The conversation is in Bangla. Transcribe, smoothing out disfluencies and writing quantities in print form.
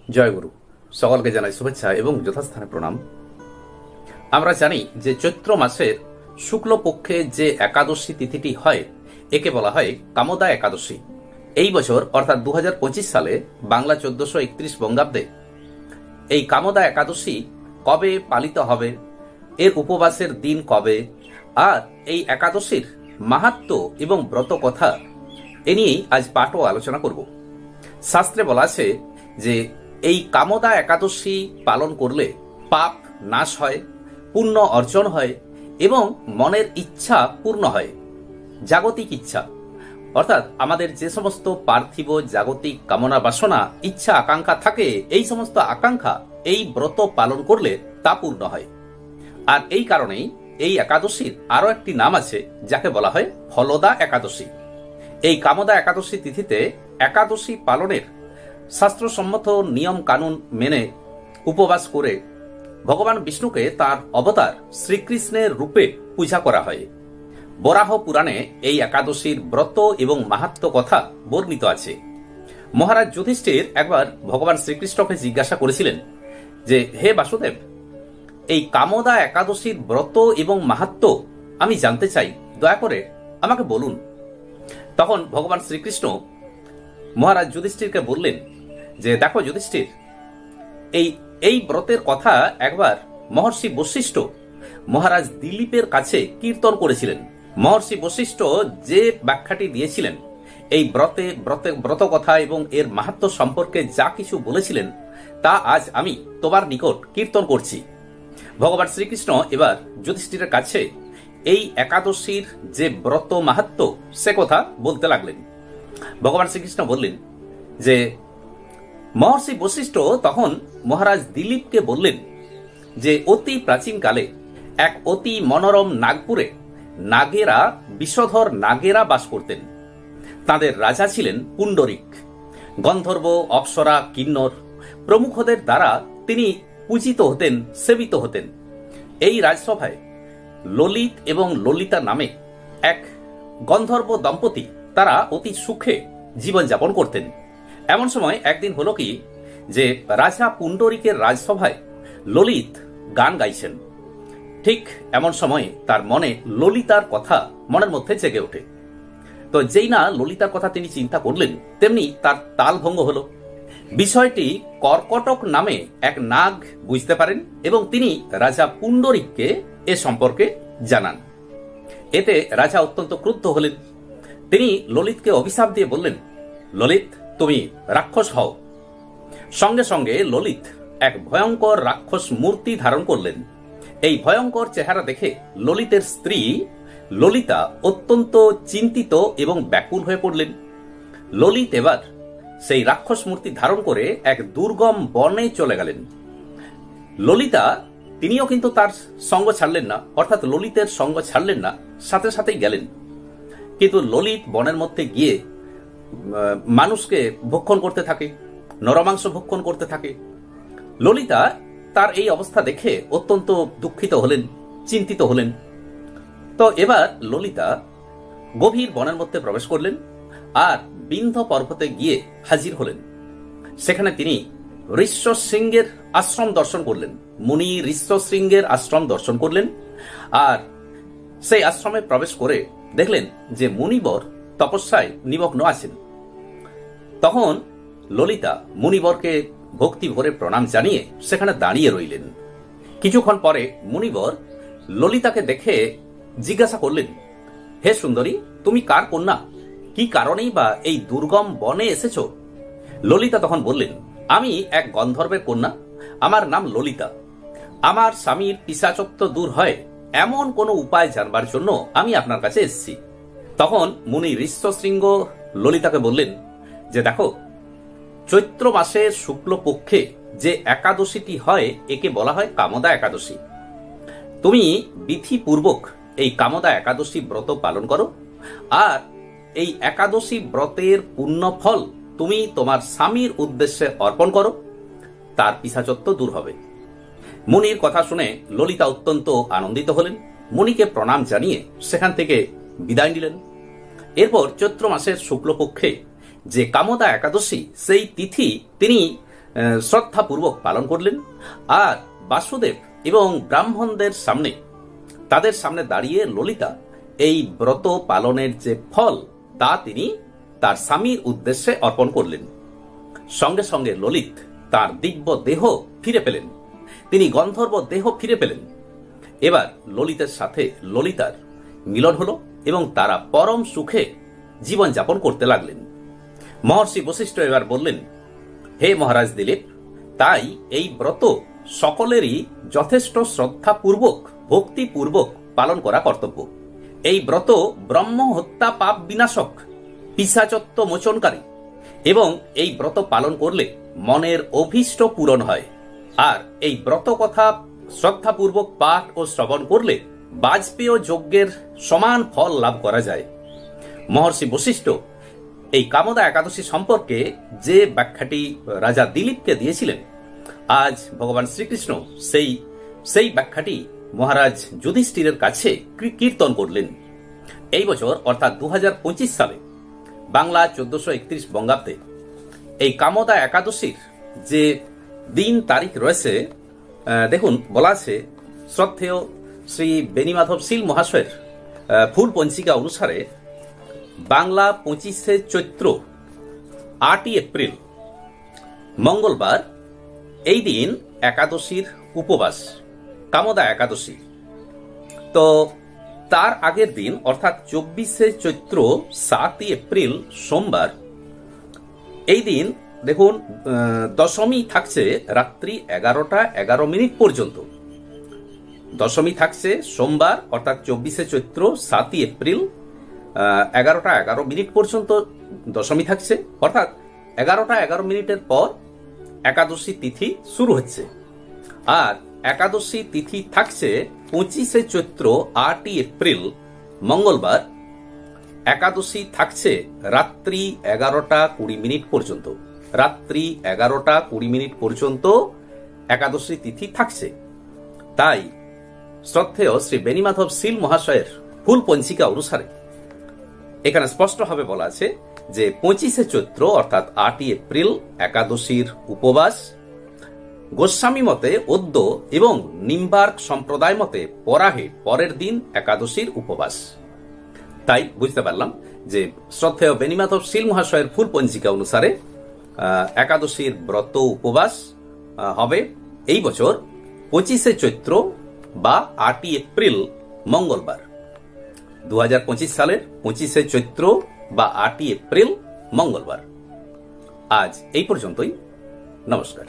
জয়গুরু। সকলকে জানাই শুভেচ্ছা এবং যথাস্থানে প্রণাম। আমরা জানি যে চৈত্র মাসের শুক্লপক্ষে যে একাদশী তিথিটি হয় একে বলা হয় কামদা একাদশী। এই বছর অর্থাৎ 2025 সালে বাংলা 1431 বঙ্গাব্দে এই কামদা একাদশী কবে পালিত হবে, এর উপবাসের দিন কবে, আর এই একাদশীর মাহাত্ম্য এবং ব্রত কথা এ নিয়েই আজ পাঠ ও আলোচনা করব। শাস্ত্রে বলা আছে যে এই কামদা একাদশী পালন করলে পাপ নাশ হয়, পুণ্য অর্জন হয় এবং মনের ইচ্ছা পূর্ণ হয়। জাগতিক ইচ্ছা অর্থাৎ আমাদের যে সমস্ত পার্থিব জাগতিক কামনা বাসনা ইচ্ছা আকাঙ্ক্ষা থাকে, এই সমস্ত আকাঙ্ক্ষা এই ব্রত পালন করলে তা পূর্ণ হয়। আর এই কারণেই এই একাদশীর আরো একটি নাম আছে যাকে বলা হয় ফলদা একাদশী। এই কামদা একাদশী তিথিতে একাদশী পালনের শাস্ত্রসম্মত নিয়ম কানুন মেনে উপবাস করে ভগবান বিষ্ণুকে তার অবতার শ্রীকৃষ্ণের রূপে পূজা করা হয়। বরাহ পুরাণে এই একাদশীর ব্রত এবং মাহাত্ম্য কথা বর্ণিত আছে। মহারাজ যুধিষ্ঠির একবার ভগবান শ্রীকৃষ্ণকে জিজ্ঞাসা করেছিলেন যে, হে বাসুদেব, এই কামদা একাদশীর ব্রত এবং মাহাত্ম্য আমি জানতে চাই, দয়া করে আমাকে বলুন। তখন ভগবান শ্রীকৃষ্ণ মহারাজ যুধিষ্ঠিরকে বললেন যে, দেখো যুধিষ্ঠির, এই ব্রতের কথা একবার মহর্ষি বশিষ্ঠ মহারাজ দিলীপের কাছে কীর্তন করেছিলেন। মহর্ষি বশিষ্ঠ যে ব্যাখ্যাটি দিয়েছিলেন এই ব্রত কথা এবং এর মাহাত্ম্য সম্পর্কে যা কিছু বলেছিলেন তা আজ আমি তোমার নিকট কীর্তন করছি। ভগবান শ্রীকৃষ্ণ এবার যুধিষ্ঠিরের কাছে এই একাদশীর যে ব্রত মাহাত্ম্য সে কথা বলতে লাগলেন। ভগবান শ্রীকৃষ্ণ বললেন যে, মহর্ষি বশিষ্ঠ তখন মহারাজ দিলীপকে বললেন যে, অতি প্রাচীনকালে এক অতি মনোরম নাগপুরে নাগেরা, বিষধর নাগেরা বাস করতেন। তাদের রাজা ছিলেন পুণ্ডরিক। গন্ধর্ব, অপ্সরা, কিন্নর প্রমুখদের দ্বারা তিনি পূজিত হতেন, সেবিত হতেন। এই রাজসভায় ললিত এবং ললিতা নামে এক গন্ধর্ব দম্পতি তারা অতি সুখে জীবনযাপন করতেন। এমন সময় একদিন হলো কি যে রাজা পুণ্ডরিকের রাজসভায় ললিত গান গাইছেন। ঠিক এমন সময় তার মনে ললিতার কথা মনের মধ্যে জেগে ওঠে। তো যেই না ললিতার কথা তিনি চিন্তা করলেন, তেমনি তার তাল ভঙ্গ হলো। বিষয়টি কর্কটক নামে এক নাগ বুঝতে পারেন এবং তিনি রাজা পুণ্ডরিককে এ সম্পর্কে জানান। এতে রাজা অত্যন্ত ক্রুদ্ধ হলেন। তিনি ললিতকে অভিশাপ দিয়ে বললেন, ললিত, তুমি রাক্ষস হও। সঙ্গে সঙ্গে ললিত এক ভয়ঙ্কর রাক্ষস মূর্তি ধারণ করলেন। এই ভয়ঙ্কর চেহারা দেখে ললিতের স্ত্রী ললিতা অত্যন্ত চিন্তিত এবং ব্যাকুল হয়ে পড়লেন। ললিত এবার সেই রাক্ষস মূর্তি ধারণ করে এক দুর্গম বনে চলে গেলেন। ললিতা তিনিও কিন্তু তার সঙ্গ ছাড়লেন না, অর্থাৎ ললিতের সঙ্গ ছাড়লেন না, সাথে সাথেই গেলেন। কিন্তু ললিত বনের মধ্যে গিয়ে মানুষকে ভক্ষণ করতে থাকে, নরমাংস ভক্ষণ করতে থাকে। ললিতা তার এই অবস্থা দেখে অত্যন্ত দুঃখিত হলেন, চিন্তিত হলেন। তো এবার ললিতা গভীর বনের মধ্যে প্রবেশ করলেন আর বিন্ধ্য পর্বতে গিয়ে হাজির হলেন। সেখানে তিনি ঋষ্যশৃঙ্গের আশ্রম দর্শন করলেন। মুনি ঋষ্যশৃঙ্গের আশ্রম দর্শন করলেন আর সেই আশ্রমে প্রবেশ করে দেখলেন যে মুনিবর তপস্যায় নিমগ্ন আছেন। তখন ললিতা মুনিবরকে ভক্তি ভরে প্রণাম জানিয়ে সেখানে দাঁড়িয়ে রইলেন। কিছুক্ষণ পরে মুনিবর ললিতাকে দেখে জিজ্ঞাসা করলেন, হে সুন্দরী, তুমি কার কন্যা? কি কারণেই বা এই দুর্গম বনে এসেছ? ললিতা তখন বললেন, আমি এক গন্ধর্বের কন্যা, আমার নাম ললিতা। আমার স্বামীর পিশাচত্ব দূর হয় এমন কোন উপায় জানবার জন্য আমি আপনার কাছে এসেছি। তখন মুনি ঋষ্যশৃঙ্গ ললিতাকে বললেন যে, দেখো, চৈত্র মাসের শুক্লপক্ষে যে একাদশীটি হয় একে বলা হয় কামদা একাদশী। তুমি বিধিপূর্বক এই কামদা একাদশী ব্রত পালন করো আর এই একাদশী ব্রতের পুণ্য ফল তুমি তোমার স্বামীর উদ্দেশ্যে অর্পণ করো, তার পিশাচত্ব দূর হবে। মুনির কথা শুনে ললিতা অত্যন্ত আনন্দিত হলেন। মুনিকে প্রণাম জানিয়ে সেখান থেকে বিদায় নিলেন। এরপর চৈত্র মাসের শুক্লপক্ষে যে কামদা একাদশী, সেই তিথি তিনি শ্রদ্ধাপূর্বক পালন করলেন। আর বাসুদেব এবং ব্রাহ্মণদের সামনে, তাদের সামনে দাঁড়িয়ে ললিতা এই ব্রত পালনের যে ফল তা তিনি তার স্বামীর উদ্দেশ্যে অর্পণ করলেন। সঙ্গে সঙ্গে ললিত তার দিব্য দেহ ফিরে পেলেন, তিনি গন্ধর্ব দেহ ফিরে পেলেন। এবার ললিতের সাথে ললিতার মিলন হলো এবং তারা পরম সুখে জীবনযাপন করতে লাগলেন। মহর্ষি বশিষ্ঠ এবার বললেন, হে মহারাজ দিলীপ, তাই এই ব্রত সকলেরই যথেষ্ট শ্রদ্ধাপূর্বক ভক্তিপূর্বক পালন করা কর্তব্য। এই ব্রত ব্রহ্ম হত্যা পাপ বিনাশক, পিশাচত্ব মোচনকারী, এবং এই ব্রত পালন করলে মনের অভীষ্ট পূরণ হয়। আর এই ব্রত কথা শ্রদ্ধাপূর্বক পাঠ ও শ্রবণ করলে বাজপেয় যজ্ঞের সমান ফল লাভ করা যায়। মহর্ষি বশিষ্ঠ এই কামদা একাদশী সম্পর্কে যে ব্যাখ্যাটি রাজা দিলীপকে দিয়েছিলেন, আজ ভগবান শ্রীকৃষ্ণ সেই ব্যাখ্যাটি মহারাজ যুধিষ্ঠিরের কাছে কীর্তন করলেন। এই বছর অর্থাৎ 2025 সালে বাংলা 1431 বঙ্গাব্দে এই কামদা একাদশীর যে দিন তারিখ রয়েছে, দেখুন বলা আছে, শ্রদ্ধেয় শ্রী বেণীমাধব শীল মহাশয়ের ফুল পঞ্জিকা অনুসারে বাংলা 25শে চৈত্র 8ই এপ্রিল মঙ্গলবার এই দিন একাদশীর উপবাস, কামদা একাদশী। তো তার আগের দিন অর্থাৎ 24শে চৈত্র 7ই এপ্রিল সোমবার, এই দিন দেখুন দশমী থাকছে রাত্রি 11টা 11 মিনিট পর্যন্ত। দশমী থাকছে সোমবার অর্থাৎ 24শে চৈত্র 7ই এপ্রিল 11টা 11 মিনিট পর্যন্ত দশমী থাকছে, অর্থাৎ 11টা 11 মিনিটের পর একাদশী তিথি শুরু হচ্ছে। আর একাদশী তিথি থাকছে 25শে চৈত্র 8ই এপ্রিল মঙ্গলবার। একাদশী থাকছে রাত্রি 11টা 20 মিনিট পর্যন্ত। রাত্রি 11টা 20 মিনিট পর্যন্ত একাদশী তিথি থাকছে। তাই শ্রদ্ধেয় শ্রী বেণীমাধব শীল মহাশয়ের ফুল পঞ্জিকা অনুসারে এখানে স্পষ্টভাবে বলা আছে যে 25শে চৈত্র অর্থাৎ 8ই এপ্রিল একাদশীর উপবাস। গোস্বামী মতে অদ্য এবং নিম্বার্ক সম্প্রদায় মতে পরাহে পরের দিন একাদশীর উপবাস। তাই বুঝতে পারলাম যে শ্রদ্ধেয় বেণীমাধব শীল মহাশয়ের ফুল পঞ্জিকা অনুসারে একাদশীর ব্রত উপবাস হবে এই বছর 25শে চৈত্র বা 8ই এপ্রিল মঙ্গলবার। 2025 সালের 25শে চৈত্র বা 8ই এপ্রিল মঙ্গলবার। আজ এই পর্যন্তই। নমস্কার।